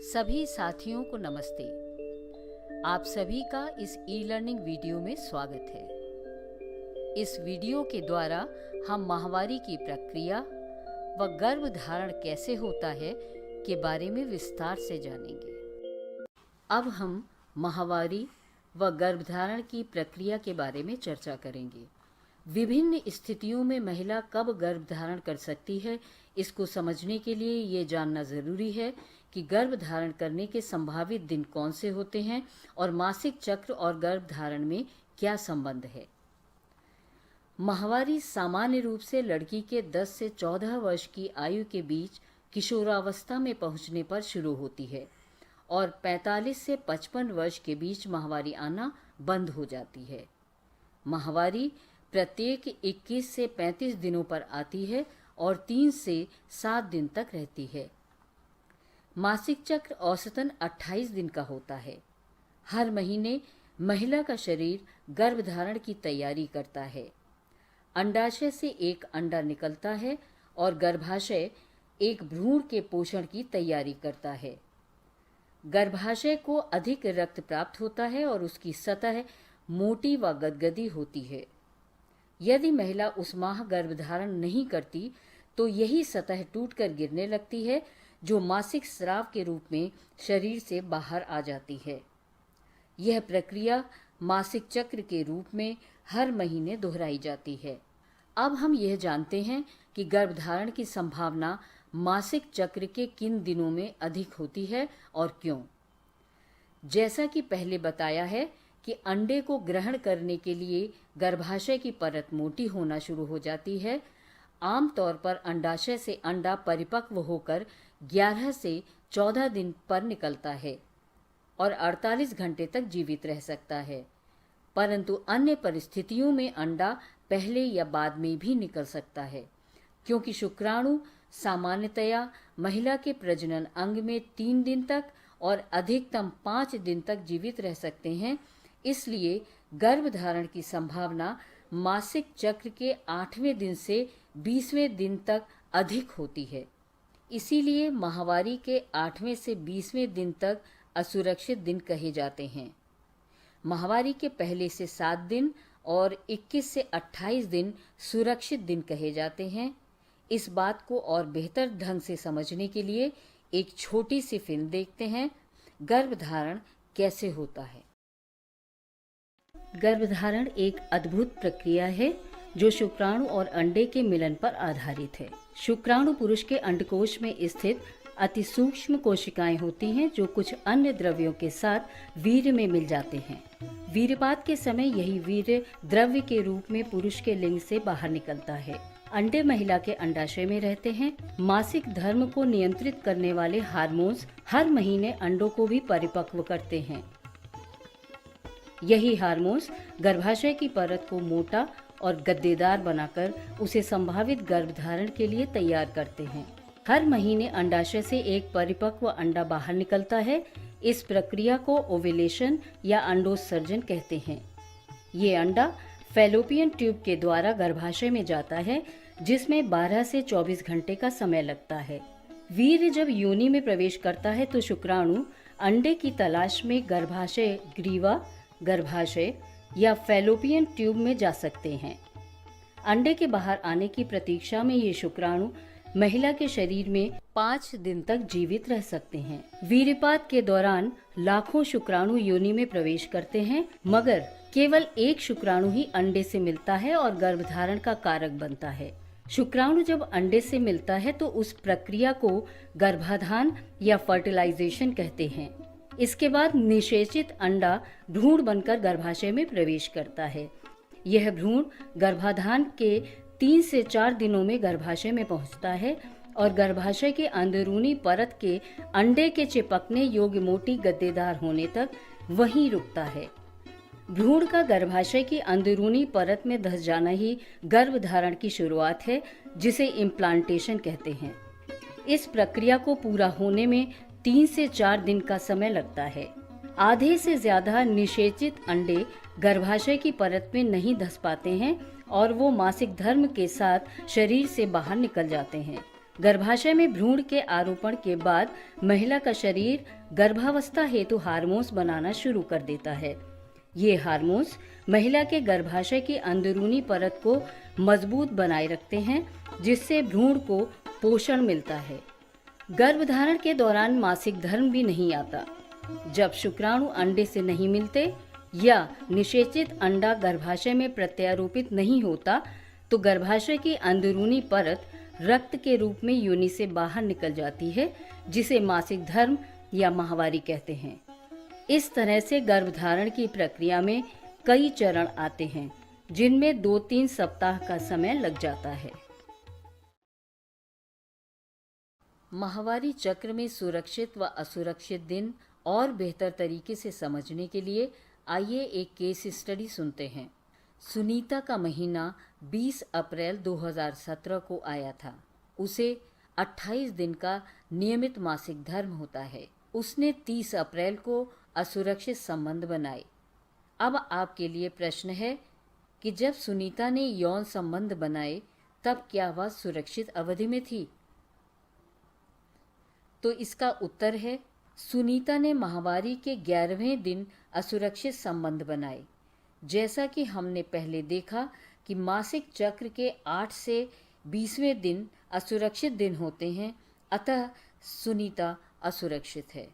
सभी साथियों को नमस्ते। आप सभी का इस ई लर्निंग वीडियो में स्वागत है। इस वीडियो के द्वारा हम माहवारी की प्रक्रिया व गर्भधारण कैसे होता है के बारे में विस्तार से जानेंगे। अब हम माहवारी व गर्भधारण की प्रक्रिया के बारे में चर्चा करेंगे। विभिन्न स्थितियों में महिला कब गर्भधारण कर सकती है, इसको समझने के लिए ये जानना ज़रूरी है कि गर्भधारण करने के संभावित दिन कौन से होते हैं और मासिक चक्र और गर्भधारण में क्या संबंध है। माहवारी सामान्य रूप से लड़की के 10 से 14 वर्ष की आयु के बीच किशोरावस्था में पहुंचने पर शुरू होती है और 45 से 55 वर्ष के बीच माहवारी आना बंद हो जाती है। माहवारी प्रत्येक 21 से 35 दिनों पर आती है और 3 से 7 दिन तक रहती है। मासिक चक्र औसतन 28 दिन का होता है। हर महीने महिला का शरीर गर्भधारण की तैयारी करता है। अंडाशय से एक अंडा निकलता है और गर्भाशय एक भ्रूण के पोषण की तैयारी करता है। गर्भाशय को अधिक रक्त प्राप्त होता है और उसकी सतह मोटी व गदगदी होती है। यदि महिला उस माह गर्भधारण नहीं करती तो यही सतह टूटकर गिरने लगती है, जो मासिक स्राव के रूप में शरीर से बाहर आ जाती है। यह प्रक्रिया मासिक चक्र के रूप में हर महीने दोहराई जाती है। अब हम यह जानते हैं कि गर्भधारण की संभावना मासिक चक्र के किन दिनों में अधिक होती है और क्यों। जैसा कि पहले बताया है कि अंडे को ग्रहण करने के लिए गर्भाशय की परत मोटी होना शुरू हो जाती है। आमतौर पर अंडाशय से अंडा परिपक्व होकर 11 से 14 दिन पर निकलता है और 48 घंटे तक जीवित रह सकता है, परंतु अन्य परिस्थितियों में अंडा पहले या बाद में भी निकल सकता है। क्योंकि शुक्राणु सामान्यतया महिला के प्रजनन अंग में 3 दिन तक और अधिकतम 5 दिन तक जीवित रह सकते हैं, इसलिए गर्भधारण की संभावना मासिक चक्र के 8वें दिन से 20वें दिन तक अधिक होती है। इसीलिए माहवारी के 8वें से 20वें दिन तक असुरक्षित दिन कहे जाते हैं। माहवारी के पहले से 7 दिन और 21 से 28 दिन सुरक्षित दिन कहे जाते हैं। इस बात को और बेहतर ढंग से समझने के लिए एक छोटी सी फिल्म देखते हैं। गर्भधारण कैसे होता है। गर्भधारण एक अद्भुत प्रक्रिया है जो शुक्राणु और अंडे के मिलन पर आधारित है। शुक्राणु पुरुष के अंडकोश में स्थित अति सूक्ष्म कोशिकाएं होती हैं जो कुछ अन्य द्रव्यों के साथ वीर्य में मिल जाते हैं। वीर्यपात के समय यही वीर्य द्रव्य के रूप में पुरुष के लिंग से बाहर निकलता है। अंडे महिला के अंडाशय में रहते हैं। मासिक धर्म को नियंत्रित करने वाले हार्मोन्स हर महीने अंडों को भी परिपक्व करते हैं। यही हार्मोन्स गर्भाशय की परत को मोटा और गद्देदार बनाकर उसे संभावित गर्भधारण के लिए तैयार करते हैं। हर महीने अंडाशय से एक परिपक्व अंडा बाहर निकलता है। इस प्रक्रिया को ओव्यूलेशन या अंडोत्सर्जन कहते हैं। ये अंडा फैलोपियन ट्यूब के द्वारा गर्भाशय में जाता है, जिसमें 12 से 24 घंटे का समय लगता है। वीर्य जब योनि में प्रवेश करता है तो शुक्राणु अंडे की तलाश में गर्भाशय ग्रीवा, गर्भाशय या फैलोपियन ट्यूब में जा सकते हैं। अंडे के बाहर आने की प्रतीक्षा में ये शुक्राणु महिला के शरीर में 5 दिन तक जीवित रह सकते हैं। वीर्यपात के दौरान लाखों शुक्राणु योनि में प्रवेश करते हैं, मगर केवल एक शुक्राणु ही अंडे से मिलता है और गर्भधारण का कारक बनता है। शुक्राणु जब अंडे से मिलता है तो उस प्रक्रिया को गर्भाधान या फर्टिलाइजेशन कहते हैं। इसके बाद निषेचित अंडा भ्रूण बनकर गर्भाशय में प्रवेश करता है। यह भ्रूण गर्भाधान के 3 से 4 दिनों में गर्भाशय में पहुंचता है और गर्भाशय के अंदरूनी परत के अंडे के चिपकने योग्य मोटी गद्देदार होने तक वहीं रुकता है। भ्रूण का गर्भाशय की अंदरूनी परत में धंस जाना ही गर्भधारण की शुरुआत है, जिसे इम्प्लांटेशन कहते हैं। इस प्रक्रिया को पूरा होने में 3 से 4 दिन का समय लगता है। आधे से ज्यादा निषेचित अंडे गर्भाशय की परत में नहीं धंस पाते हैं और वो मासिक धर्म के साथ शरीर से बाहर निकल जाते हैं। गर्भाशय में भ्रूण के आरोपण के बाद महिला का शरीर गर्भावस्था हेतु हार्मोन्स बनाना शुरू कर देता है। ये हार्मोन्स महिला के गर्भाशय की अंदरूनी परत को मजबूत बनाए रखते हैं, जिससे भ्रूण को पोषण मिलता है। गर्भधारण के दौरान मासिक धर्म भी नहीं आता। जब शुक्राणु अंडे से नहीं मिलते या निषेचित अंडा गर्भाशय में प्रत्यारोपित नहीं होता, तो गर्भाशय की अंदरूनी परत रक्त के रूप में योनि से बाहर निकल जाती है, जिसे मासिक धर्म या माहवारी कहते हैं। इस तरह से गर्भधारण की प्रक्रिया में कई चरण आते हैं, जिनमें 2-3 सप्ताह का समय लग जाता है। माहवारी चक्र में सुरक्षित व असुरक्षित दिन और बेहतर तरीके से समझने के लिए आइए एक केस स्टडी सुनते हैं। सुनीता का महीना 20 अप्रैल 2017 को आया था। उसे 28 दिन का नियमित मासिक धर्म होता है। उसने 30 अप्रैल को असुरक्षित संबंध बनाए। अब आपके लिए प्रश्न है कि जब सुनीता ने यौन संबंध बनाए तब क्या वह सुरक्षित अवधि में थी? तो इसका उत्तर है, सुनीता ने माहवारी के 11वें दिन असुरक्षित संबंध बनाए। जैसा कि हमने पहले देखा कि मासिक चक्र के 8 से 20वें दिन असुरक्षित दिन होते हैं, अतः सुनीता असुरक्षित है।